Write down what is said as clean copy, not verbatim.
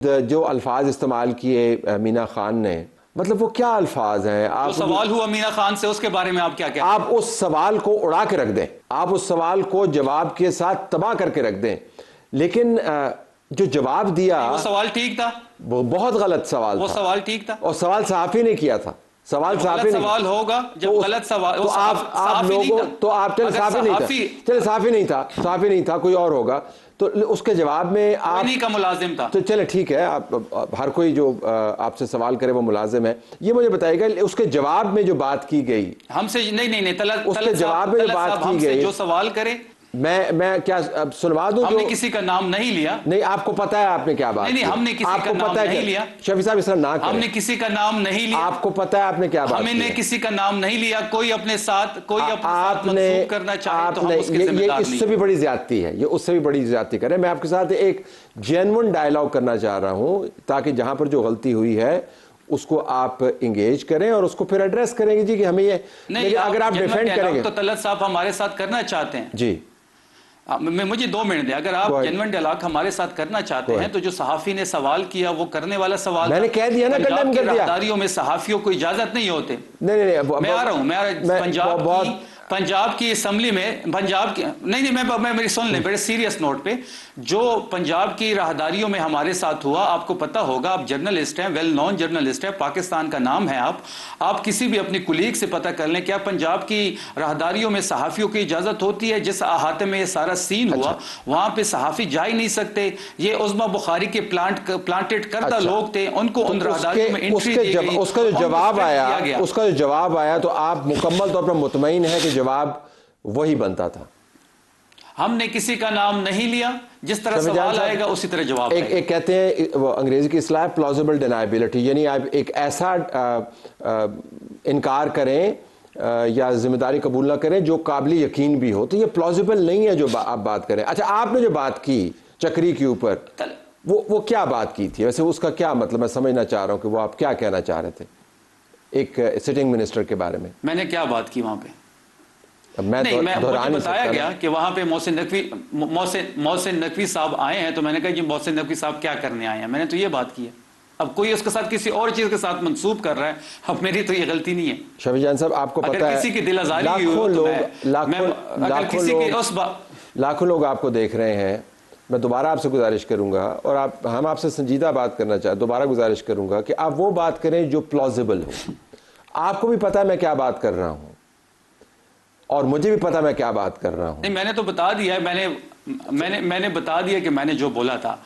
جو الفاظ استعمال کیے مینا خان نے، مطلب وہ کیا الفاظ ہیں؟ جو سوال ہوا مینا خان سے اس کے بارے میں آپ کیا کہتے ہیں؟ آپ اس سوال کو اڑا کے رکھ دیں، آپ اس سوال کو جواب کے ساتھ تباہ کر کے رکھ دیں، لیکن جو جواب دیا وہ سوال ٹھیک تھا؟ وہ بہت غلط سوال تھا۔ وہ سوال ٹھیک تھا اور سوال صحافی نے کیا تھا، سوال صحافی نے سوال ہوگا جب غلط سوال تو آپ لوگوں تو آپ چلے صحافی نہیں تھا، چلے صحافی نہیں تھا، صحافی نہیں تھا، کوئی اور ہوگا تو اس کے جواب میں آپ کا ملازم تھا تو چلے ٹھیک ہے، آپ ہر کوئی جو آپ سے سوال کرے وہ ملازم ہے۔ یہ مجھے بتائے گا اس کے جواب میں جو بات کی گئی، ہم سے نہیں اس کے جواب میں جو بات کی گئی، جو سوال کرے میں کیا سنوا دوں؟ ہم نے کسی کا نام نہیں لیا۔ نہیں، آپ کو پتا ہے آپ نے کیا بات کی؟ نہیں، ہم نے کسی کا نام نہیں لیا۔ شفیع صاحب اس طرح نہ کریں، ہم نے کسی کا نام نہیں لیا۔ آپ کو پتا ہے آپ نے کیا بات کی؟ ہم نے کسی کا نام نہیں لیا۔ کوئی اپنے ساتھ منسوب کرنا چاہے تو ہم اس کے ذمہ دار نہیں۔ اس سے بھی بڑی زیادتی ہے، یہ اس سے بھی بڑی زیادتی کرے۔ میں آپ کے ساتھ ایک جینون ڈائلاگ کرنا چاہ رہا ہوں تاکہ جہاں پر جو غلطی ہوئی ہے اس کو آپ انگیج کریں اور اس کو پھر ایڈریس کریں گے جی کہ ہمیں یہ نہیں، اگر آپ ڈیفینڈ کریں گے تو طلعت صاحب ہمارے ساتھ کرنا چاہتے ہیں جی، مجھے 2 منٹ دیں۔ اگر آپ جنون ڈائلاگ ہمارے ساتھ کرنا چاہتے ہیں تو جو صحافی نے سوال کیا وہ کرنے والا سوال، میں نے کہہ دیا نا، کنڈیم کر دیا۔ راہداریوں میں صحافیوں کو اجازت نہیں ہوتے۔ نہیں، میں آ رہا ہوں، پنجاب کی اسمبلی میں میں میری سن لیں بڑے سیریس نوٹ پہ، جو پنجاب کی راہداریوں میں ہمارے ساتھ ہوا، آپ کو پتا ہوگا، آپ جرنلسٹ ہیں، ویل نون جرنلسٹ ہیں، پاکستان کا نام ہے، آپ کسی بھی اپنی کولیگ سے پتہ کر لیں، کیا پنجاب کی راہداریوں میں صحافیوں کی اجازت ہوتی ہے؟ جس احاطے میں یہ سارا سین ہوا وہاں پہ صحافی جا ہی نہیں سکتے۔ یہ عظمی بخاری کے پلانٹڈ کردہ لوگ تھے، ان کو ان راہداریوں میں انٹری دی گئی۔ اس کا جو جواب آیا تو آپ مکمل طور پر مطمئن ہیں کہ جواب وہی بنتا تھا؟ ہم نے کسی کا نام نہیں لیا، جس طرح سوال آئے گا اسی طرح جواب آئے گا۔ ایک کہتے ہیں وہ انگریزی کی اصطلاح پلازیبل ڈینائبلٹی، یعنی آپ ایک ایسا انکار کریں یا ذمہ داری قبول نہ کریں جو قابل یقین بھی ہو، تو یہ پلازیبل نہیں ہے جو آپ بات کریں۔ اچھا، آپ نے جو بات کی چکری کے اوپر، وہ کیا بات کی تھی ویسے؟ اس کا کیا مطلب؟ میں سمجھنا چاہ رہا ہوں کہ وہ آپ کیا کہنا چاہ رہے تھے ایک سٹنگ منسٹر کے بارے میں۔ میں نے کیا بات کی وہاں پہ؟ مجھے بتایا گیا کہ وہاں پہ محسن نقوی صاحب آئے ہیں، تو میں نے کہا کہ محسن نقوی صاحب کیا کرنے آئے ہیں؟ میں نے تو یہ بات کی ہے۔ اب کوئی اس کے ساتھ کسی اور چیز کے ساتھ منسوب کر رہا ہے، اب میری تو یہ غلطی نہیں ہے۔ شفیع جان صاحب، آپ کو پتہ ہے کسی کی دل آزاری لاکھوں لوگ آپ کو دیکھ رہے ہیں، میں دوبارہ آپ سے گزارش کروں گا، اور ہم آپ سے سنجیدہ بات کرنا دوبارہ گزارش کروں گا کہ آپ وہ بات کریں جو پلازیبل ہو۔ آپ کو بھی پتہ ہے میں کیا بات کر رہا ہوں، اور مجھے بھی پتا میں کیا بات کر رہا ہوں۔ نہیں، میں نے تو بتا دیا ہے، میں نے بتا دیا کہ میں نے جو بولا تھا۔